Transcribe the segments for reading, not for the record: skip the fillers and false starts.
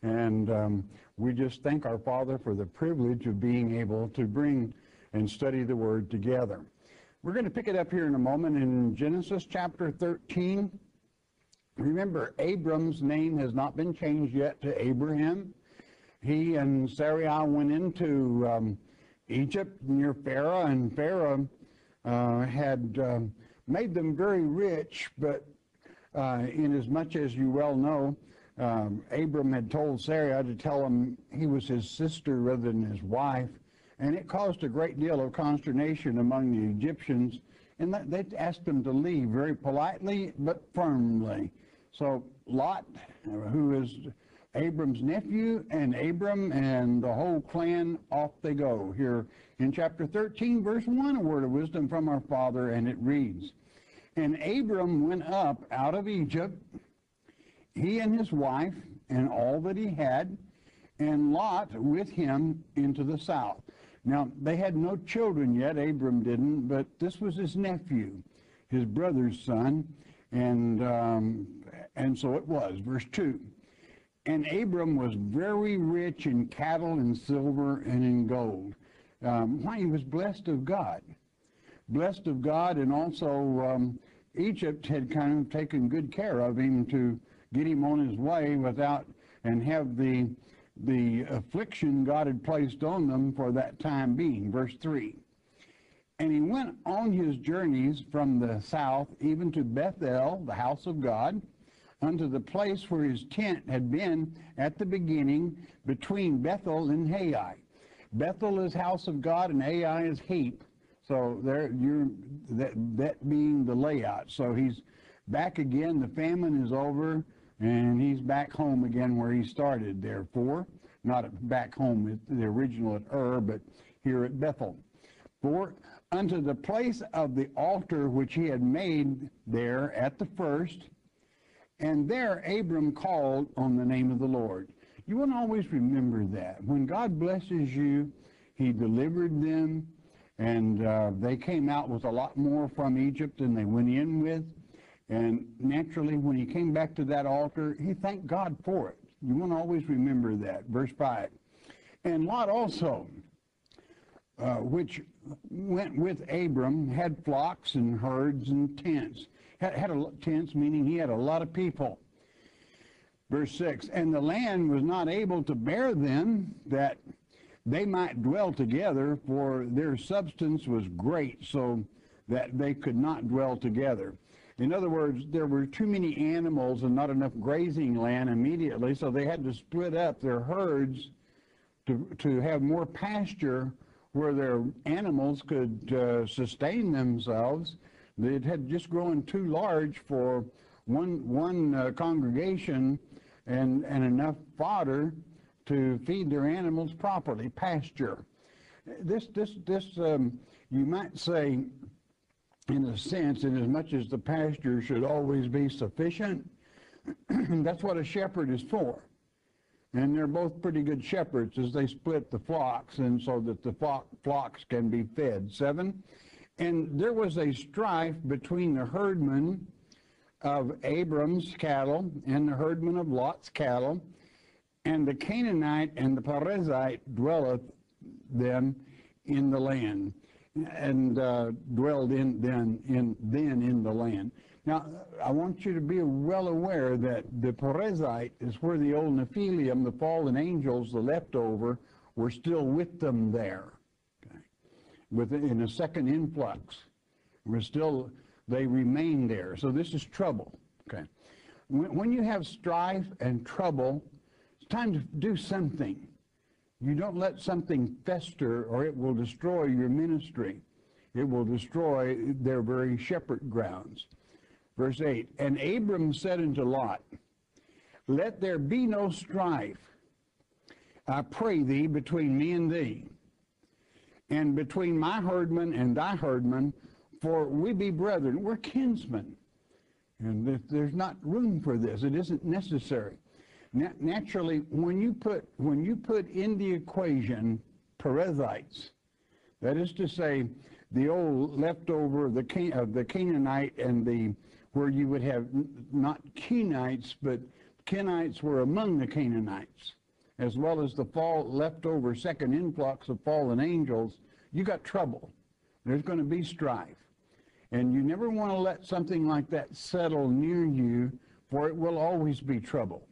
And we just thank our Father for the privilege of being able to bring and study the Word together. We're going to pick it up here in a moment in Genesis chapter 13. Remember, Abram's name has not been changed yet to Abraham. He and Sarai went into Egypt near Pharaoh, and Pharaoh had made them very rich, but inasmuch as you well know, Abram had told Sarai to tell him he was his sister rather than his wife, and it caused a great deal of consternation among the Egyptians, and they asked him to leave very politely but firmly. So Lot, who is Abram's nephew, and Abram and the whole clan, off they go. Here in chapter 13, verse 1, a word of wisdom from our Father, and it reads, "And Abram went up out of Egypt, he and his wife, and all that he had, and Lot with him into the south." Now, they had no children yet, Abram didn't, but this was his nephew, his brother's son, and so it was. Verse 2, "And Abram was very rich in cattle and silver and in gold." Why? He was blessed of God. Blessed of God, and also Egypt had kind of taken good care of him to get him on his way without, and have the affliction God had placed on them for that time being. Verse 3, "And he went on his journeys from the south, even to Bethel, the house of God, unto the place where his tent had been at the beginning, between Bethel and Hai." Bethel is house of God, and Ai is heap. So there, that being the layout. So he's back again. The famine is over, and he's back home again where he started. Therefore, not back home at the original at but here at Bethel. "For unto the place of the altar which he had made there at the first, and there Abram called on the name of the Lord." You want to always remember that. When God blesses you, he delivered them, and they came out with a lot more from Egypt than they went in with. And naturally, when he came back to that altar, he thanked God for it. You want to always remember that. Verse 5, "And Lot also, which went with Abram, had flocks and herds and tents." Tents, meaning he had a lot of people. Verse 6, "And the land was not able to bear them, that they might dwell together, for their substance was great, so that they could not dwell together." In other words, there were too many animals and not enough grazing land immediately, so they had to split up their herds to have more pasture where their animals could sustain themselves. They had just grown too large for one congregation and enough fodder to feed their animals properly, pasture. This you might say, in a sense, in as much as the pasture should always be sufficient, that's what a shepherd is for. And they're both pretty good shepherds as they split the flocks, and so that the flocks can be fed. 7, "And there was a strife between the herdmen of Abram's cattle and the herdmen of Lot's cattle, and the Canaanite and the Perizzite dwelleth them in the land." And dwelled in the land. Now, I want you to be well aware that the Perizzite is where the old Nephilim, the fallen angels, the leftover, were still with them there. Okay. In a second influx, they remain there. So this is trouble. Okay. When you have strife and trouble, it's time to do something. You don't let something fester, or it will destroy your ministry. It will destroy their very shepherd grounds. Verse 8, "And Abram said unto Lot, Let there be no strife, I pray thee, between me and thee, and between my herdmen and thy herdmen, for we be brethren." We're kinsmen. And there's not room for this. It isn't necessary. Naturally, when you put in the equation Perizzites, that is to say, the old leftover of the Canaanite and where you would have not Kenites, but Kenites were among the Canaanites, as well as the leftover second influx of fallen angels, you got trouble. There's going to be strife. And you never want to let something like that settle near you, for it will always be trouble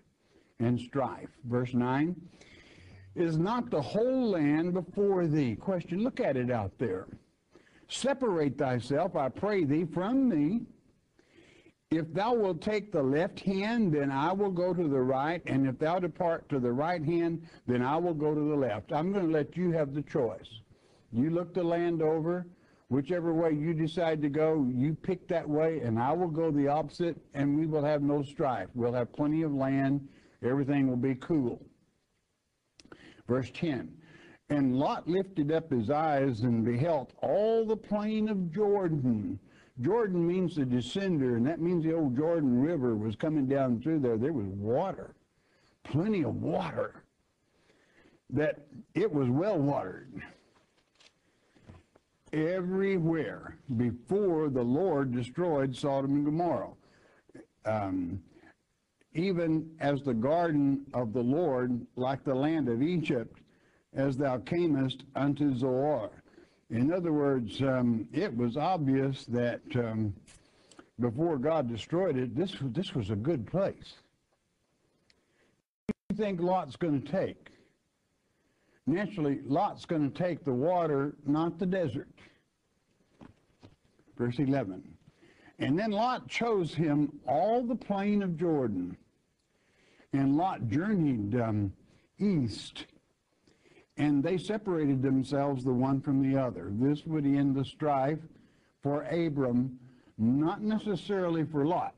and strife. Verse 9, is not the whole land before thee? Question, look at it out there. Separate thyself, I pray thee, from me. If thou wilt take the left hand, then I will go to the right, and if thou depart to the right hand, then I will go to the left. I'm going to let you have the choice. You look the land over. Whichever way you decide to go, you pick that way, and I will go the opposite, and we will have no strife. We'll have plenty of land. Everything will be cool. Verse 10, and Lot lifted up his eyes and beheld all the plain of Jordan. Jordan means the descender, and that means the old Jordan River was coming down through there. There was water, plenty of water, that it was well watered everywhere before the Lord destroyed Sodom and Gomorrah. Even as the garden of the Lord, like the land of Egypt, as thou camest unto Zoar. In other words, it was obvious that before God destroyed it, this was a good place. What do you think Lot's going to take? Naturally, Lot's going to take the water, not the desert. Verse 11. And then Lot chose him all the plain of Jordan. And Lot journeyed east. And they separated themselves the one from the other. This would end the strife for Abram, not necessarily for Lot.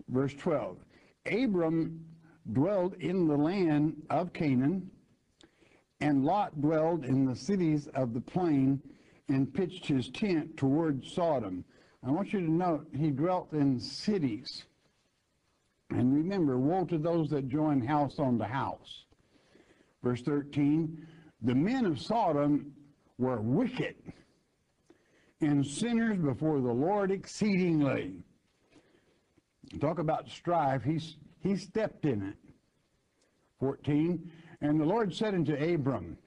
Verse 12. Abram dwelled in the land of Canaan, and Lot dwelled in the cities of the plain and pitched his tent toward Sodom. I want you to note, he dwelt in cities. And remember, woe to those that join house on the house. Verse 13, the men of Sodom were wicked and sinners before the Lord exceedingly. Talk about strife, he stepped in it. 14, and the Lord said unto Abram,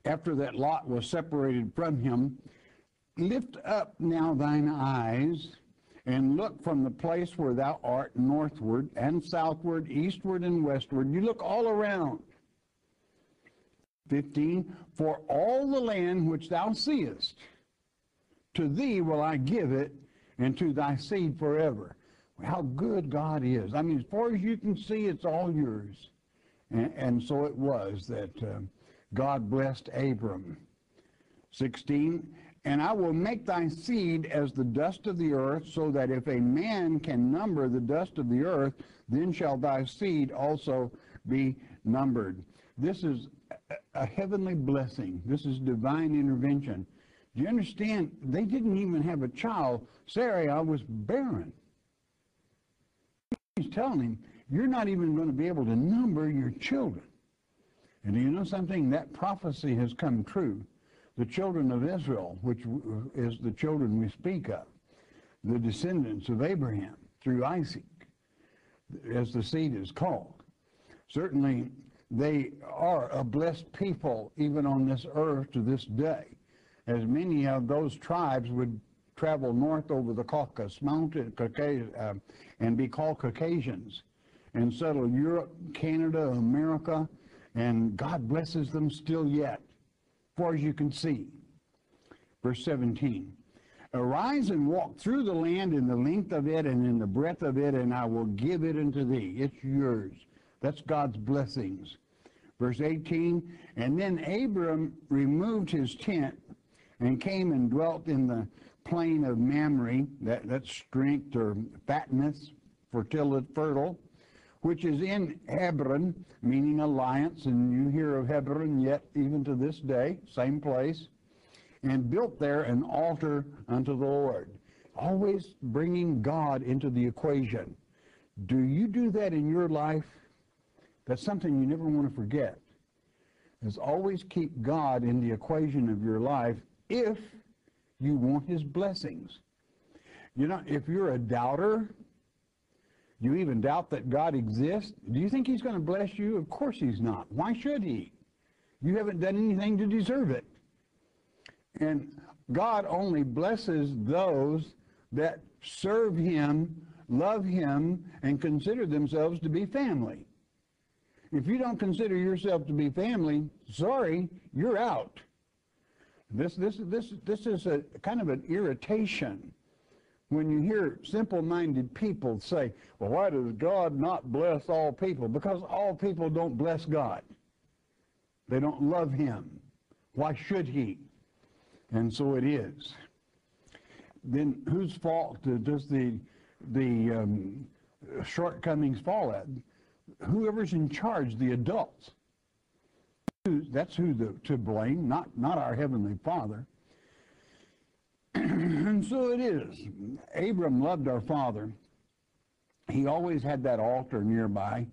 after that Lot was separated from him, lift up now thine eyes, and look from the place where thou art northward and southward, eastward and westward. You look all around. 15, for all the land which thou seest, to thee will I give it, and to thy seed forever. How good God is. I mean, as far as you can see, it's all yours. And so it was that God blessed Abram. 16, and I will make thy seed as the dust of the earth, so that if a man can number the dust of the earth, then shall thy seed also be numbered. This is a heavenly blessing. This is divine intervention. Do you understand? They didn't even have a child. Sarah was barren. He's telling him, you're not even going to be able to number your children. And do you know something? That prophecy has come true. The children of Israel, which is the children we speak of, the descendants of Abraham through Isaac, as the seed is called. Certainly, they are a blessed people even on this earth to this day, as many of those tribes would travel north over the Caucasus Mountain and be called Caucasians and settle Europe, Canada, America, and God blesses them still yet, as far as you can see. Verse 17, arise and walk through the land in the length of it and in the breadth of it, and I will give it unto thee. It's yours. That's God's blessings. Verse 18, and then Abram removed his tent and came and dwelt in the plain of Mamre, that's strength or fatness, fertile, which is in Hebron, meaning alliance, and you hear of Hebron yet even to this day, same place, and built there an altar unto the Lord. Always bringing God into the equation. Do you do that in your life? That's something you never want to forget. Is always keep God in the equation of your life if you want his blessings. You know, if you're a doubter, Do you even doubt that God exists? Do you think he's going to bless you? Of course he's not. Why should he? You haven't done anything to deserve it. And God only blesses those that serve him, love him, and consider themselves to be family. If you don't consider yourself to be family, sorry, you're out. This is a kind of an irritation when you hear simple-minded people say, well, why does God not bless all people? Because all people don't bless God. They don't love him. Why should he? And so it is. Then whose fault does the shortcomings fall at? Whoever's in charge, the adults. That's who to blame, not our Heavenly Father. And so it is. Abram loved our father. He always had that altar nearby,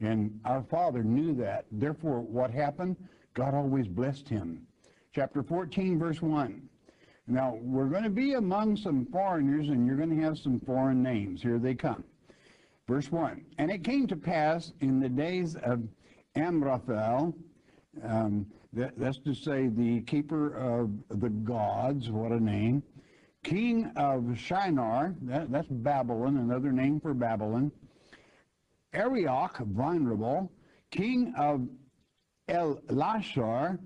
and our father knew that. Therefore, what happened? God always blessed him. Chapter 14, verse 1. Now, we're going to be among some foreigners, and you're going to have some foreign names. Here they come. Verse 1. And it came to pass in the days of Amraphel, that's to say the keeper of the gods, what a name, king of Shinar, that's Babylon, another name for Babylon, Arioch, vulnerable, king of Elashar,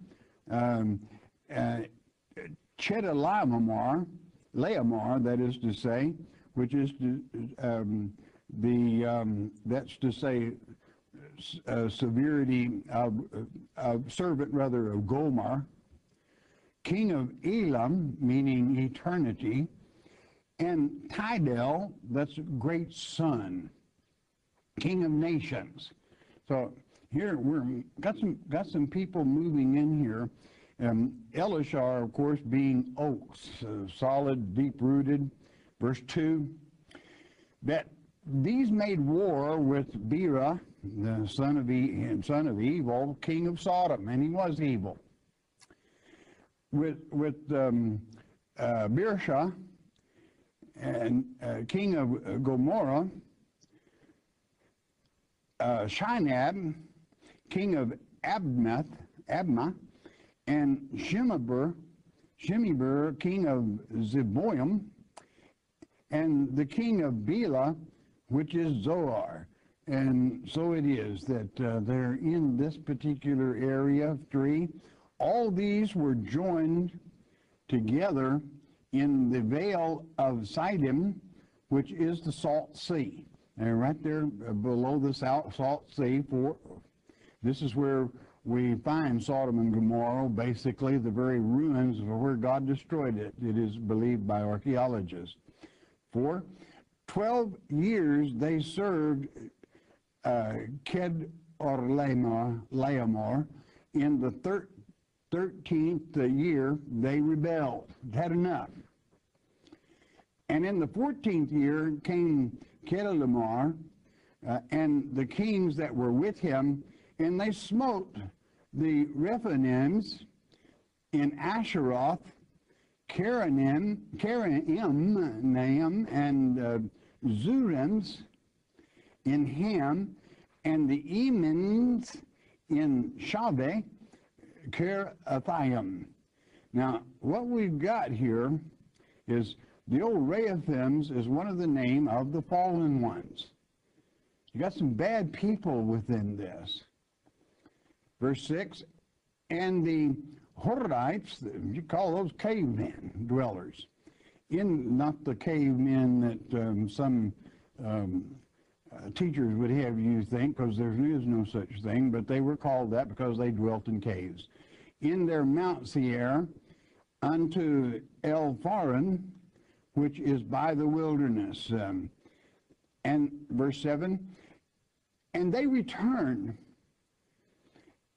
Chedorlaomer, that is to say, which is that's to say severity of servant rather of Gomer, king of Elam, meaning eternity, and Tidal, that's great son, king of nations. So here we're got some people moving in here. Elishar, of course, being oaks, solid, deep-rooted. Verse 2, that these made war with Bera, the son of evil, king of Sodom, and he was evil. With Birsha, and king of Gomorrah, Shinab, king of Abma, and Shemiber, king of Zeboim, and the king of Bela, which is Zoar. And so it is that they're in this particular area, 3. All these were joined together in the Vale of Siddim, which is the Salt Sea. And right there below the Salt Sea, this is where we find Sodom and Gomorrah, basically the very ruins of where God destroyed it. It is believed by archaeologists. 4, 12 years they served Chedorlaomer. In the 13th year they rebelled, had enough. And in the 14th year came Chedorlaomer and the kings that were with him, and they smote the Rephaims in Asheroth, Karanim, and Zurims in Ham, and the Emins in Shaveh, Kerathaim. Now, what we've got here is the old Rephaims is one of the name of the fallen ones. You got some bad people within this. Verse 6, and the Horites, you call those cavemen dwellers, not the cavemen that some teachers would have you think, because there is no such thing, but they were called that because they dwelt in caves. In their Mount Seir, unto El Faran, which is by the wilderness. And verse 7, and they returned,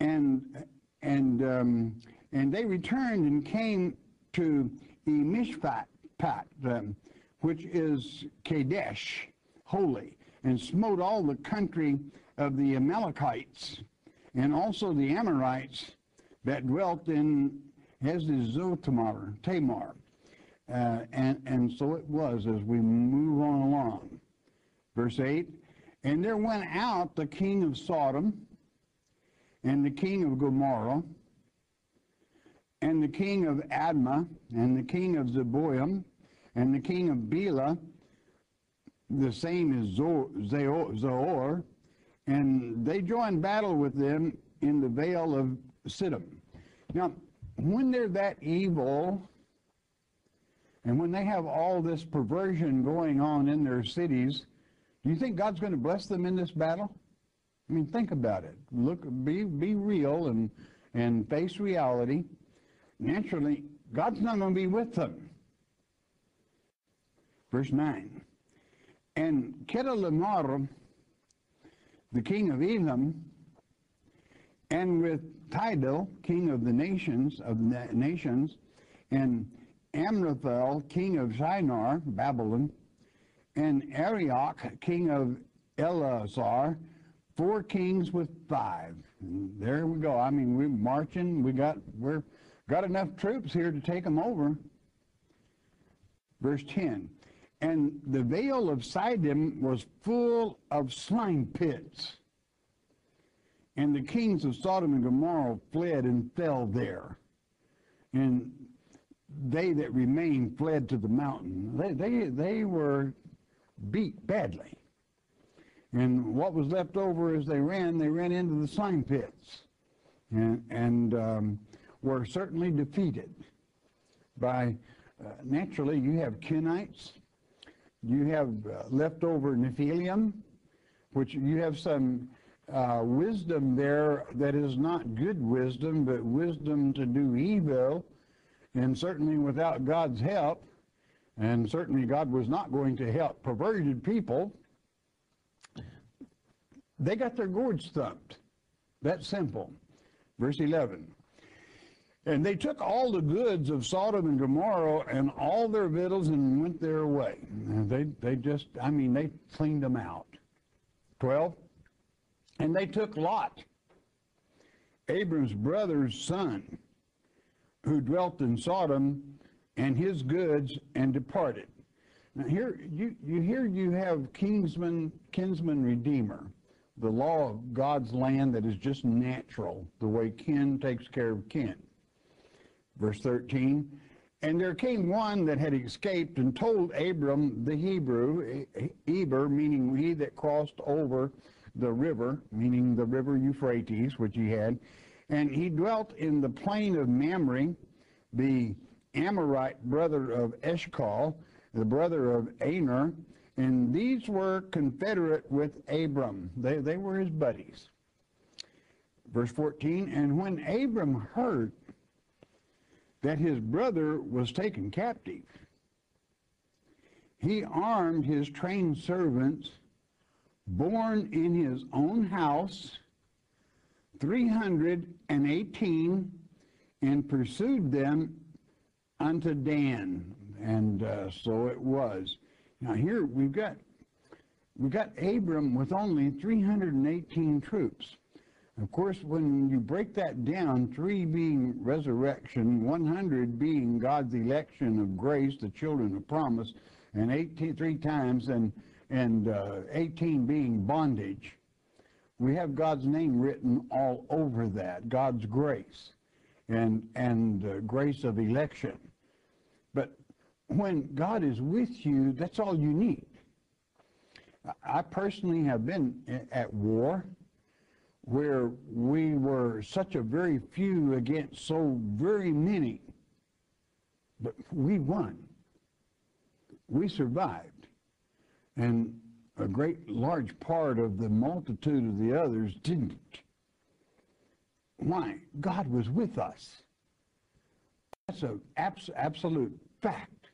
and they returned and came to Emishpat, which is Kadesh, holy, and smote all the country of the Amalekites, and also the Amorites that dwelt in Tamar. And so it was as we move on along. Verse 8, And there went out the king of Sodom, and the king of Gomorrah, and the king of Admah, and the king of Zeboim, and the king of Bela, the same is Zoar, and they joined battle with them in the vale of Siddim. Now, when they're that evil, and when they have all this perversion going on in their cities, do you think God's going to bless them in this battle? I mean, think about it. Look, be real and face reality. Naturally, God's not going to be with them. Verse 9. And Kedorlaomer, the king of Elam, and with Tidal, king of the nations, and Amraphel, king of Shinar, Babylon, and Arioch, king of Elasar, 4 kings with 5. And there we go. I mean, we're marching. We've got enough troops here to take them over. Verse 10. And the vale of Siddim was full of slime pits. And the kings of Sodom and Gomorrah fled and fell there. And they that remained fled to the mountain. They were beat badly. And what was left over as they ran into the slime pits. And were certainly defeated by, naturally, you have Kenites. You have leftover Nephilim, which you have some wisdom there that is not good wisdom, but wisdom to do evil, and certainly without God's help, and certainly God was not going to help perverted people. They got their gourds thumped. That's simple. Verse 11. And they took all the goods of Sodom and Gomorrah and all their victuals and went their way. And they cleaned them out. 12. And they took Lot, Abram's brother's son, who dwelt in Sodom, and his goods, and departed. Now here you have kinsman redeemer, the law of God's land that is just natural, the way kin takes care of kin. Verse 13, and there came one that had escaped and told Abram the Hebrew, Eber, meaning he that crossed over the river, meaning the river Euphrates, which he had, and he dwelt in the plain of Mamre, the Amorite brother of Eshcol, the brother of Aner, and these were confederate with Abram. They were his buddies. Verse 14, and when Abram heard that his brother was taken captive, he armed his trained servants, born in his own house, 318, and pursued them unto Dan. And so it was. Now here we've got Abram with only 318 troops. Of course, when you break that down, 3 being resurrection, 100 being God's election of grace, the children of promise, and 3 times, and 18 being bondage, we have God's name written all over that, God's grace, and grace of election. But when God is with you, that's all you need. I personally have been at war where we were such a very few against so very many, but we won. We survived. And a great large part of the multitude of the others didn't. Why? God was with us. That's an absolute fact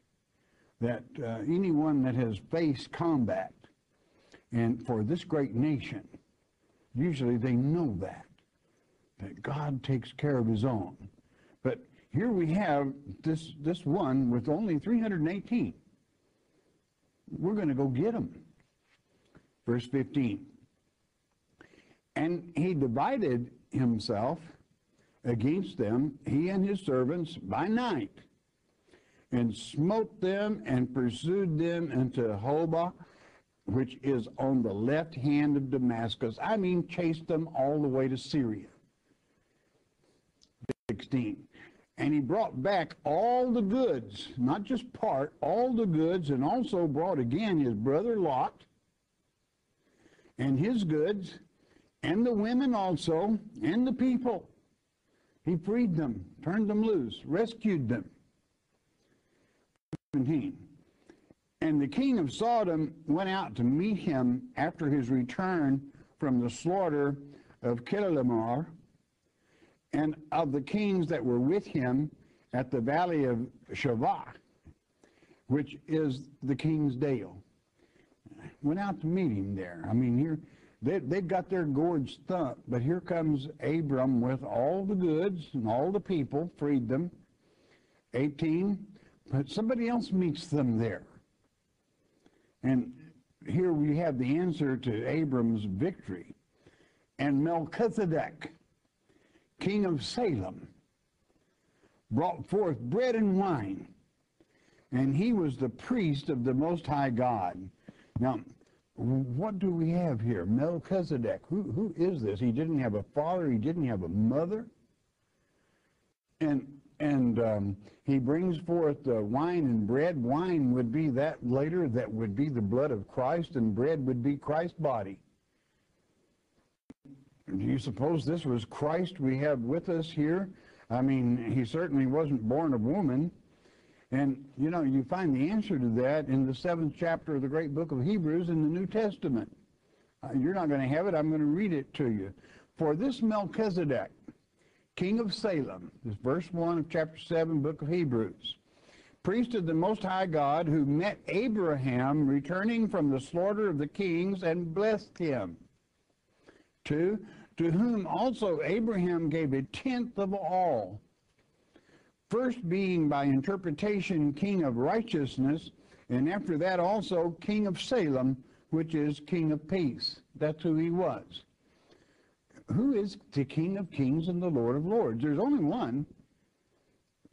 that anyone that has faced combat, and for this great nation, usually they know that God takes care of his own. But here we have this one with only 318. We're going to go get them. Verse 15. And he divided himself against them, he and his servants, by night, and smote them and pursued them into Hobah, which is on the left hand of Damascus. I mean, chased them all the way to Syria. 16. And he brought back all the goods, not just part, all the goods, and also brought again his brother Lot and his goods, and the women also, and the people. He freed them, turned them loose, rescued them. 17. And the king of Sodom went out to meet him after his return from the slaughter of Kedorlaomer, and of the kings that were with him at the valley of Shavah, which is the king's dale. Went out to meet him there. I mean, here they've got their gourds thumped, but here comes Abram with all the goods and all the people, freed them. 18, but somebody else meets them there. And here we have the answer to Abram's victory. And Melchizedek, king of Salem, brought forth bread and wine, and he was the priest of the Most High God. Now, what do we have here? Melchizedek, who is this? He didn't have a father, he didn't have a mother, and he brings forth wine and bread. Wine would be that later, that would be the blood of Christ, and bread would be Christ's body. Do you suppose this was Christ we have with us here? I mean, he certainly wasn't born of woman. And, you know, you find the answer to that in the 7th chapter of the great book of Hebrews in the New Testament. You're not going to have it. I'm going to read it to you. For this Melchizedek, king of Salem, this verse 1 of chapter 7, book of Hebrews, priest of the Most High God, who met Abraham returning from the slaughter of the kings and blessed him. 2, to whom also Abraham gave a tenth of all, first being by interpretation king of righteousness, and after that also king of Salem, which is king of peace. That's who he was. Who is the King of kings and the Lord of lords? There's only one.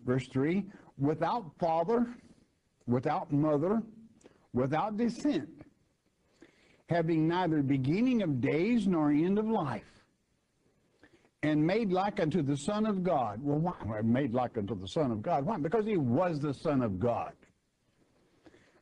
Verse 3, without father, without mother, without descent, having neither beginning of days nor end of life, and made like unto the Son of God. Well, why made like unto the Son of God? Why? Because he was the Son of God.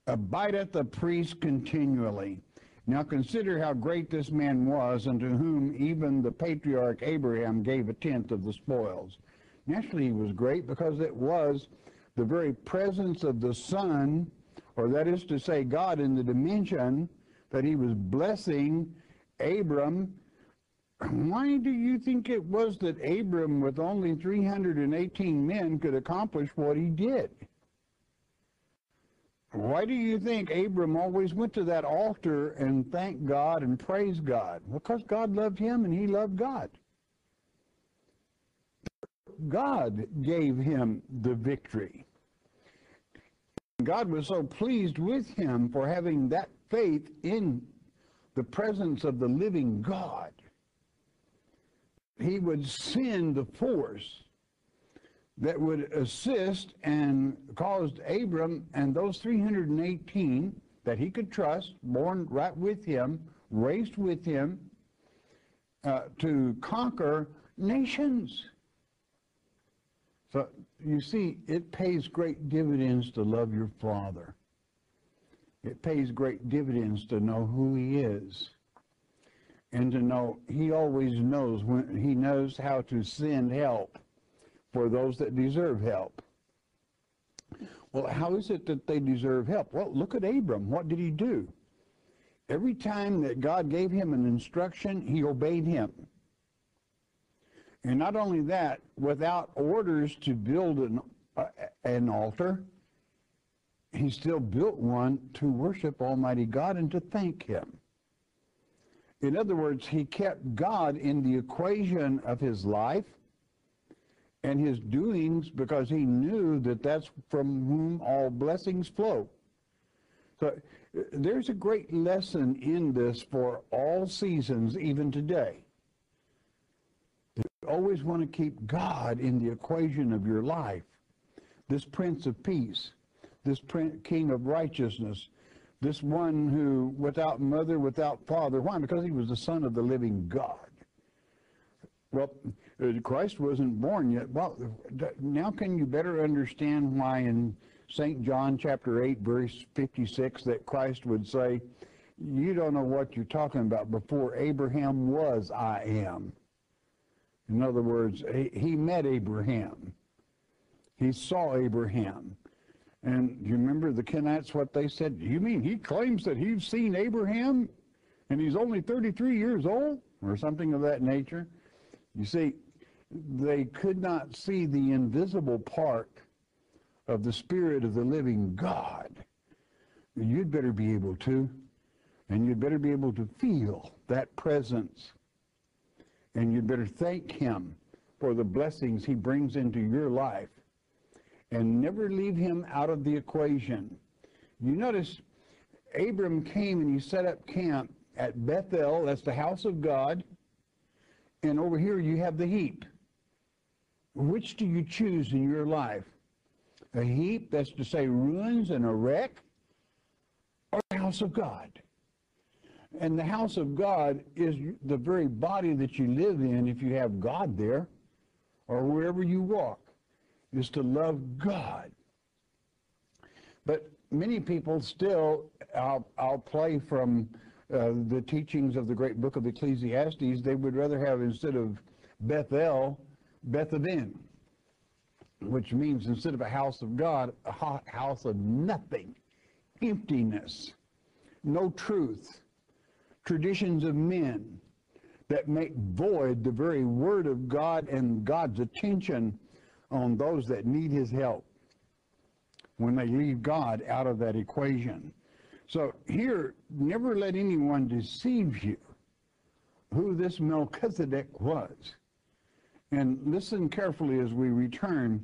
Abideth a priest continually. Now consider how great this man was, unto whom even the patriarch Abraham gave a tenth of the spoils. Naturally he was great because it was the very presence of the Son, or that is to say God in the dimension, that he was blessing Abram. Why do you think it was that Abram, with only 318 men, could accomplish what he did? Why do you think Abram always went to that altar and thanked God and praised God? Because God loved him and he loved God. God gave him the victory. God was so pleased with him for having that faith in the presence of the living God. He would send the force that would assist and caused Abram and those 318 that he could trust, born right with him, raised with him, to conquer nations. So you see, it pays great dividends to love your Father. It pays great dividends to know who he is, and to know he always knows when he knows how to send help for those that deserve help. Well, how is it that they deserve help? Well, look at Abram. What did he do? Every time that God gave him an instruction, he obeyed him. And not only that, without orders to build an altar, he still built one to worship Almighty God and to thank him. In other words, he kept God in the equation of his life and his doings, because he knew that that's from whom all blessings flow. So there's a great lesson in this for all seasons, even today. You always want to keep God in the equation of your life. This Prince of Peace, this King of Righteousness, This one who, without mother, without father. Why? Because he was the Son of the living God. Well, Christ wasn't born yet. Well, now can you better understand why in St. John chapter 8, verse 56, that Christ would say, you don't know what you're talking about. Before Abraham was, I am. In other words, he met Abraham. He saw Abraham. And you remember the Kenites, what they said? You mean he claims that he's seen Abraham and he's only 33 years old? Or something of that nature. You see, they could not see the invisible part of the Spirit of the living God. You'd better be able to. And you'd better be able to feel that presence. And you'd better thank him for the blessings he brings into your life. And never leave him out of the equation. You notice Abram came and he set up camp at Bethel, that's the house of God. And over here you have the heap. Which do you choose in your life? A heap, that's to say ruins and a wreck, or the house of God? And the house of God is the very body that you live in if you have God there, or wherever you walk, is to love God. But many people still, I'll play from the teachings of the great book of Ecclesiastes, they would rather have, instead of Bethel, Bethaven, which means instead of a house of God, a house of nothing, emptiness, no truth, traditions of men that make void the very word of God and God's attention on those that need his help when they leave God out of that equation. So here, never let anyone deceive you who this Melchizedek was. And listen carefully as we return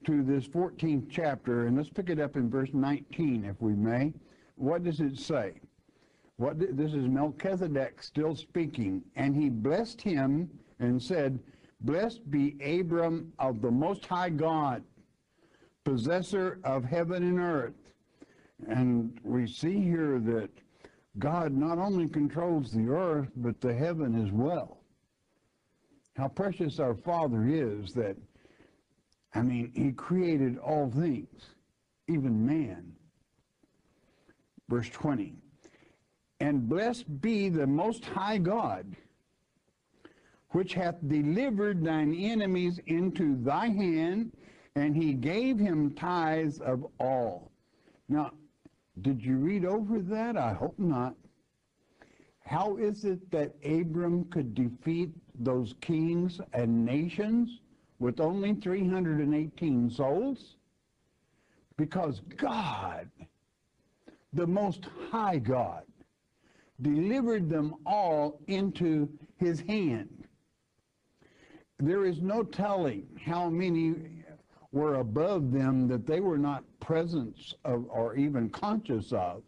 to this 14th chapter, and let's pick it up in verse 19, if we may. What does it say? This is Melchizedek still speaking. And he blessed him and said, blessed be Abram of the Most High God, possessor of heaven and earth. And we see here that God not only controls the earth, but the heaven as well. How precious our Father is that, I mean, he created all things, even man. Verse 20, and blessed be the Most High God, which hath delivered thine enemies into thy hand, and he gave him tithes of all. Now, did you read over that? I hope not. How is it that Abram could defeat those kings and nations with only 318 souls? Because God, the Most High God, delivered them all into his hand. There is no telling how many were above them that they were not presence of or even conscious of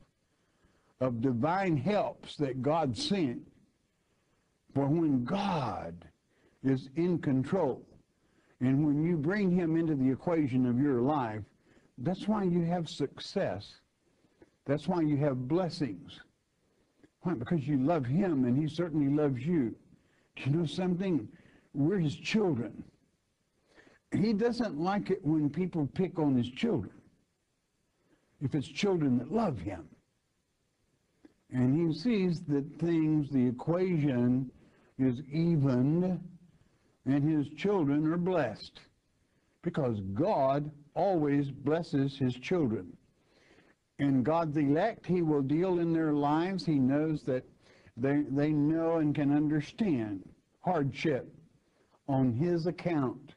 divine helps that God sent. For when God is in control, and when you bring him into the equation of your life, that's why you have success. That's why you have blessings. Why? Because you love him, and he certainly loves you. Do you know something? We're his children. He doesn't like it when people pick on his children, if it's children that love him. And he sees that things, the equation is evened, and his children are blessed, because God always blesses his children. And God's elect, he will deal in their lives. He knows that they know and can understand hardship on his account,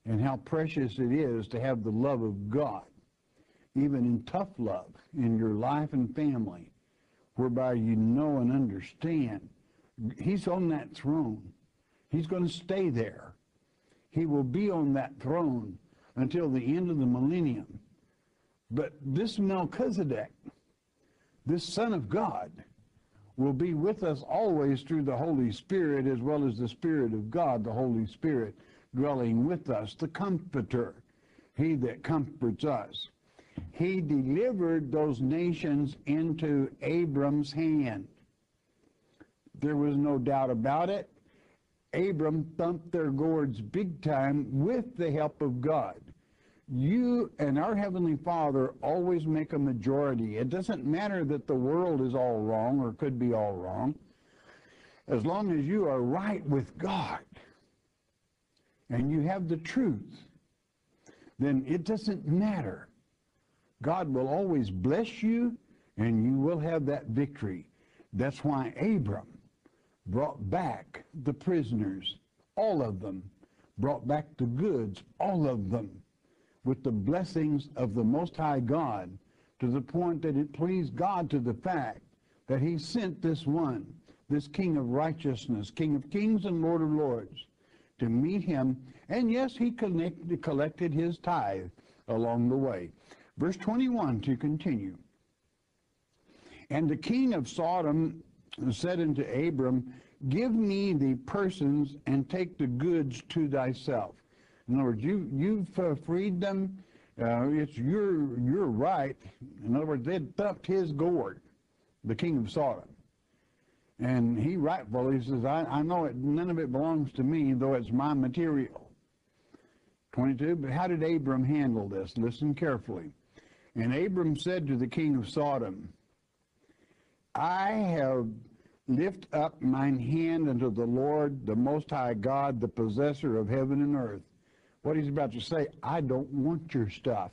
and how precious it is to have the love of God, even in tough love in your life and family, whereby you know and understand he's on that throne. He's going to stay there. He will be on that throne until the end of the millennium. But this Melchizedek, this Son of God, will be with us always through the Holy Spirit, as well as the Spirit of God, the Holy Spirit, dwelling with us, the Comforter, he that comforts us. He delivered those nations into Abram's hand. There was no doubt about it. Abram thumped their gourds big time with the help of God. You and our Heavenly Father always make a majority. It doesn't matter that the world is all wrong or could be all wrong. As long as you are right with God and you have the truth, then it doesn't matter. God will always bless you and you will have that victory. That's why Abram brought back the prisoners, all of them, brought back the goods, all of them, with the blessings of the Most High God, to the point that it pleased God to the fact that he sent this one, this King of righteousness, King of kings and Lord of lords, to meet him. And yes, he collected his tithe along the way. Verse 21 to continue. And the king of Sodom said unto Abram, give me the persons and take the goods to thyself. In other words, you've freed them. It's your right. In other words, they thumped his gourd, the king of Sodom. And he rightfully says, I know it, none of it belongs to me, though it's my material. 22, but how did Abram handle this? Listen carefully. And Abram said to the king of Sodom, I have lift up mine hand unto the Lord, the Most High God, the possessor of heaven and earth. What he's about to say, I don't want your stuff.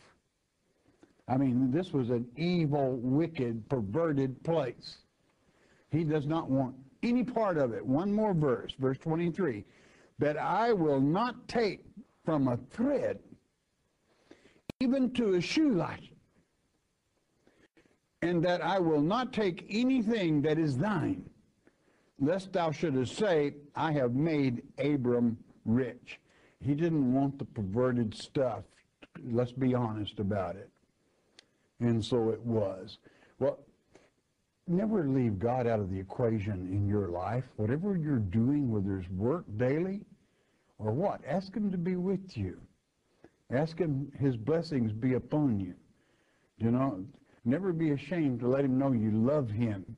I mean, this was an evil, wicked, perverted place. He does not want any part of it. One more verse, verse 23. That I will not take from a thread, even to a shoelace, and that I will not take anything that is thine, lest thou shouldest say, I have made Abram rich. He didn't want the perverted stuff. Let's be honest about it. And so it was. Well, never leave God out of the equation in your life. Whatever you're doing, whether it's work daily or what, ask him to be with you. Ask him his blessings be upon you. You know, never be ashamed to let him know you love him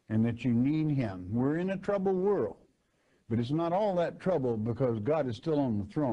and that you need him. We're in a troubled world, but it's not all that trouble because God is still on the throne.